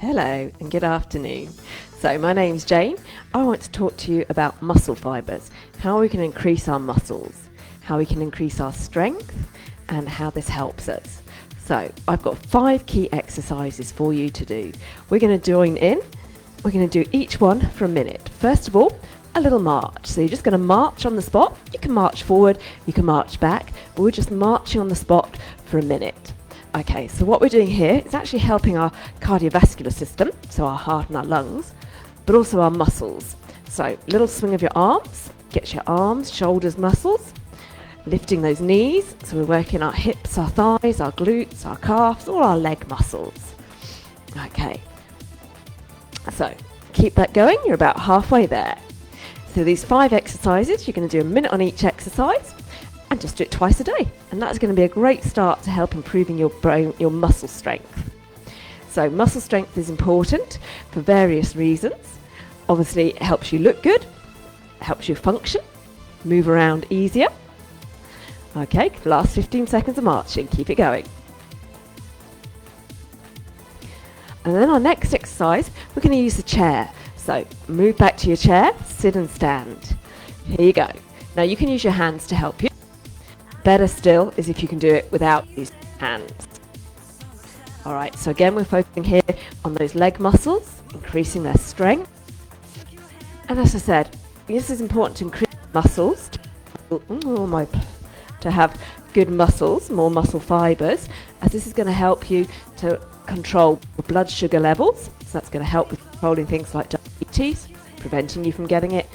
Hello and good afternoon. So my name's Jane. I want to talk to you about muscle fibres, how we can increase our muscles, how we can increase our strength and how this helps us. So I've got 5 key exercises for you to do. We're going to join in. We're going to do each one for a minute. First of all, a little march. So you're just going to march on the spot. You can march forward, you can march back, but we're just marching on the spot for a minute. Okay, so what we're doing here is actually helping our cardiovascular system, so our heart and our lungs, but also our muscles. So little swing of your arms, gets your arms, shoulders, muscles, lifting those knees. So we're working our hips, our thighs, our glutes, our calves, all our leg muscles. Okay, so keep that going. You're about halfway there. So these 5 exercises, you're going to do a minute on each exercise and just do it twice a day. And that's going to be a great start to help improving your muscle strength. So muscle strength is important for various reasons. Obviously, it helps you look good, helps you function, move around easier. Okay, last 15 seconds of marching, keep it going. And then our next exercise, we're going to use the chair. So move back to your chair, sit and stand. Here you go. Now you can use your hands to help you. Better still is if you can do it without using hands. Alright, so again we're focusing here on those leg muscles, increasing their strength. And as I said, this is important to increase muscles, to have good muscles, more muscle fibres, as this is going to help you to control blood sugar levels. So that's going to help with controlling things like diabetes, preventing you from getting it,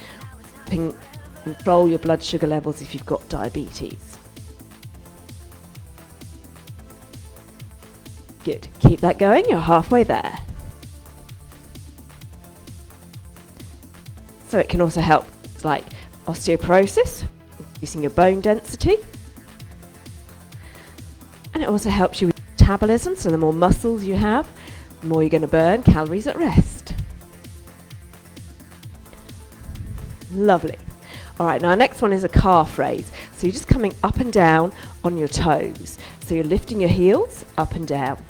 control your blood sugar levels if you've got diabetes. Good. Keep that going. You're halfway there. So it can also help like osteoporosis, increasing your bone density. And it also helps you with metabolism. So the more muscles you have, the more you're going to burn calories at rest. Lovely. All right, now our next one is a calf raise. So you're just coming up and down on your toes. So you're lifting your heels up and down.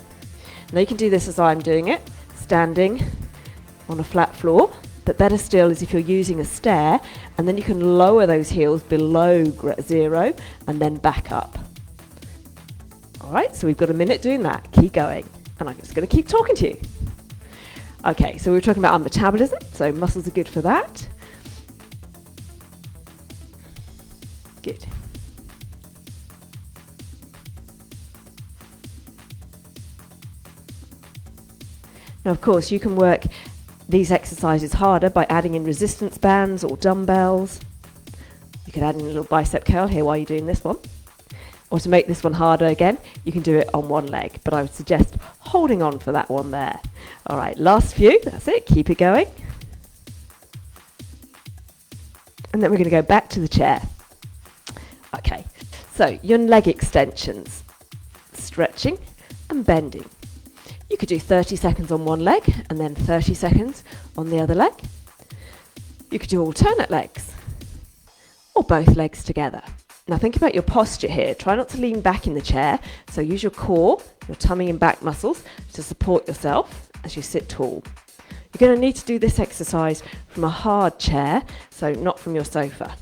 Now you can do this as I'm doing it, standing on a flat floor, but better still is if you're using a stair, and then you can lower those heels below 0 and then back up. All right, so we've got a minute doing that. Keep going. And I'm just going to keep talking to you. Okay, so we were talking about our metabolism, so muscles are good for that. Good. Now, of course, you can work these exercises harder by adding in resistance bands or dumbbells. You could add in a little bicep curl here while you're doing this one. Or to make this one harder again, you can do it on one leg, but I would suggest holding on for that one there. All right, last few, that's it, keep it going. And then we're going to go back to the chair. Okay, so your leg extensions, stretching and bending. You could do 30 seconds on one leg and then 30 seconds on the other leg. You could do alternate legs or both legs together. Now think about your posture here. Try not to lean back in the chair. So use your core, your tummy and back muscles to support yourself as you sit tall. You're going to need to do this exercise from a hard chair, so not from your sofa.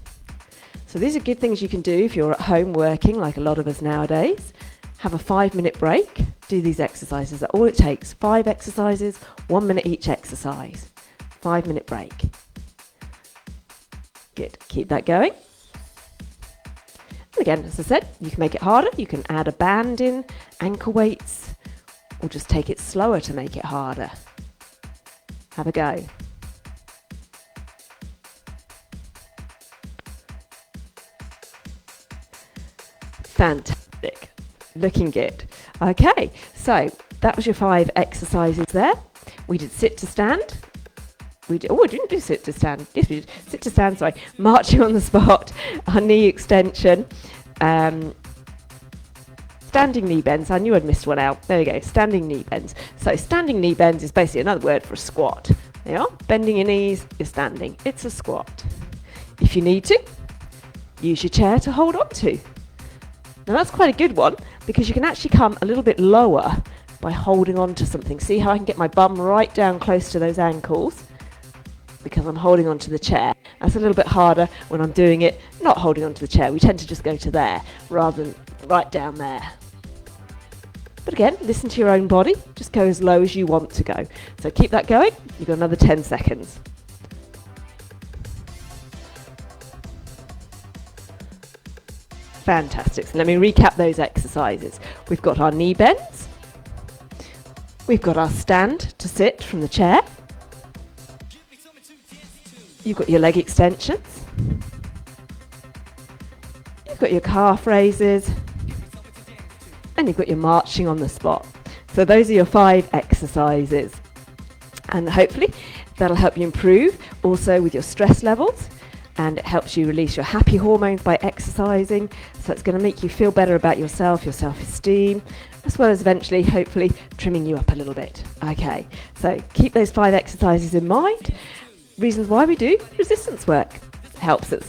So these are good things you can do if you're at home working, like a lot of us nowadays. Have a 5-minute break. Do these exercises. That's all it takes. 5 exercises, 1 minute each exercise. 5-minute break. Good. Keep that going. And again, as I said, you can make it harder. You can add a band in, ankle weights, or just take it slower to make it harder. Have a go. Fantastic. Looking good. Okay, so that was your 5 exercises there. We did sit to stand. We didn't do sit to stand. Yes, we did sit to stand, sorry. Marching on the spot, our knee extension, standing knee bends. I knew I'd missed one out. There you go, standing knee bends. So standing knee bends is basically another word for a squat. There you are, bending your knees, you're standing. It's a squat. If you need to, use your chair to hold on to. Now that's quite a good one because you can actually come a little bit lower by holding on to something. See how I can get my bum right down close to those ankles because I'm holding on to the chair. That's a little bit harder when I'm doing it not holding on to the chair. We tend to just go to there rather than right down there. But again, listen to your own body. Just go as low as you want to go. So keep that going. You've got another 10 seconds. Fantastic. So let me recap those exercises. We've got our knee bends. We've got our stand to sit from the chair. You've got your leg extensions. You've got your calf raises. And you've got your marching on the spot. So those are your 5 exercises. And hopefully that'll help you improve also with your stress levels. And it helps you release your happy hormones by exercising. So it's going to make you feel better about yourself, your self-esteem, as well as eventually, hopefully, trimming you up a little bit. Okay, so keep those 5 exercises in mind. Reasons why we do resistance work helps us.